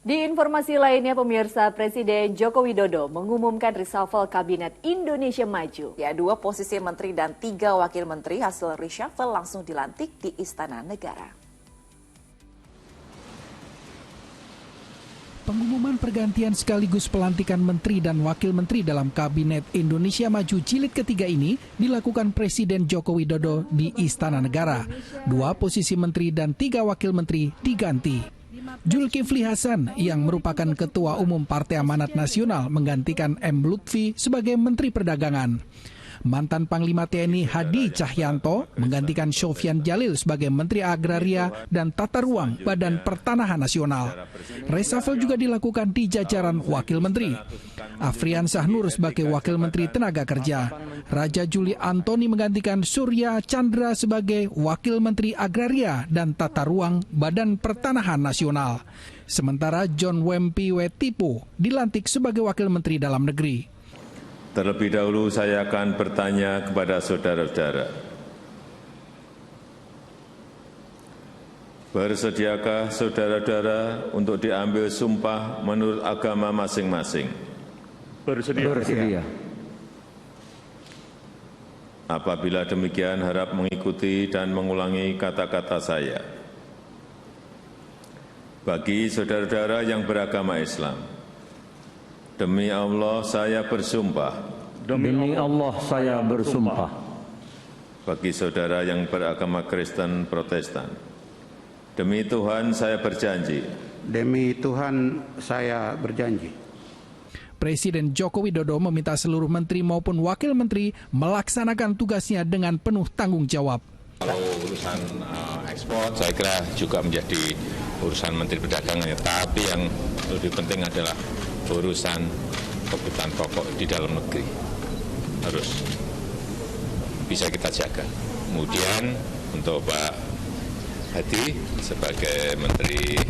Di informasi lainnya, pemirsa, Presiden Joko Widodo mengumumkan reshuffle Kabinet Indonesia Maju. Ya, 2 posisi menteri dan 3 wakil menteri hasil reshuffle langsung dilantik di Istana Negara. Pengumuman pergantian sekaligus pelantikan menteri dan wakil menteri dalam Kabinet Indonesia Maju Jilid ketiga ini dilakukan Presiden Joko Widodo di Istana Negara. 2 posisi menteri dan 3 wakil menteri diganti. Zulkifli Hasan yang merupakan Ketua Umum Partai Amanat Nasional menggantikan M. Lutfi sebagai Menteri Perdagangan. Mantan Panglima TNI Hadi Cahyanto menggantikan Sofyan Jalil sebagai Menteri Agraria dan Tata Ruang Badan Pertanahan Nasional. Reshuffle juga dilakukan di jajaran Wakil Menteri. Afrian Sahnur sebagai Wakil Menteri Tenaga Kerja. Raja Juli Antoni menggantikan Surya Chandra sebagai Wakil Menteri Agraria dan Tata Ruang Badan Pertanahan Nasional. Sementara John Wempi Wetipo dilantik sebagai Wakil Menteri Dalam Negeri. Terlebih dahulu saya akan bertanya kepada saudara-saudara. Bersediakah saudara-saudara untuk diambil sumpah menurut agama masing-masing? Bersedia. Apabila demikian, harap mengikuti dan mengulangi kata-kata saya. Bagi saudara-saudara yang beragama Islam, demi Allah saya bersumpah. Demi Allah saya bersumpah. Bagi saudara yang beragama Kristen Protestan, demi Tuhan saya berjanji. Demi Tuhan saya berjanji. Presiden Joko Widodo meminta seluruh menteri maupun wakil menteri melaksanakan tugasnya dengan penuh tanggung jawab. Kalau urusan ekspor saya kira juga menjadi urusan Menteri Perdagangan, tapi yang lebih penting adalah urusan kebutuhan pokok di dalam negeri harus bisa kita jaga. Kemudian untuk Pak Hadi sebagai Menteri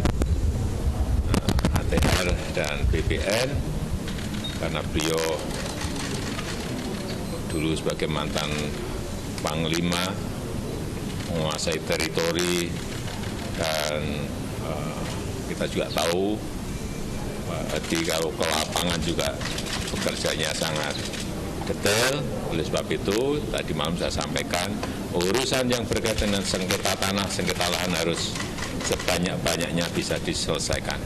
ATR dan BPN, karena beliau dulu sebagai mantan Panglima menguasai teritori dan kita juga tahu Hadi kalau ke lapangan juga bekerjanya sangat detail. Oleh sebab itu tadi malam saya sampaikan urusan yang berkaitan dengan sengketa tanah, sengketa lahan harus sebanyak-banyaknya bisa diselesaikan.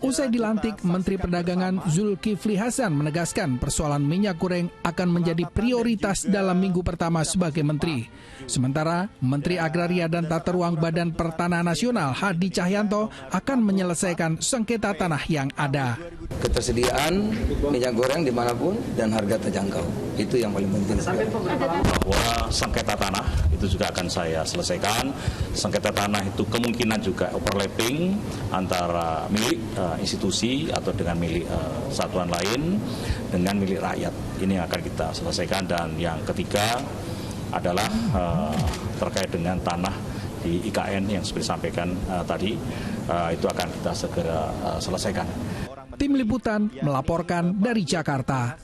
Usai dilantik, Menteri Perdagangan Zulkifli Hasan menegaskan persoalan minyak goreng akan menjadi prioritas dalam minggu pertama sebagai menteri. Sementara Menteri Agraria dan Tata Ruang Badan Pertanahan Nasional Hadi Cahyanto akan menyelesaikan sengketa tanah yang ada. Ketersediaan minyak goreng dimanapun dan harga terjangkau, itu yang paling penting. Bahwa sengketa tanah itu juga akan saya selesaikan. Sengketa tanah itu kemungkinan juga overlapping antara milik institusi atau dengan milik satuan lain dengan milik rakyat. Ini yang akan kita selesaikan. Dan yang ketiga adalah terkait dengan tanah di IKN yang seperti disampaikan tadi, itu akan kita segera selesaikan. Tim Liputan melaporkan dari Jakarta.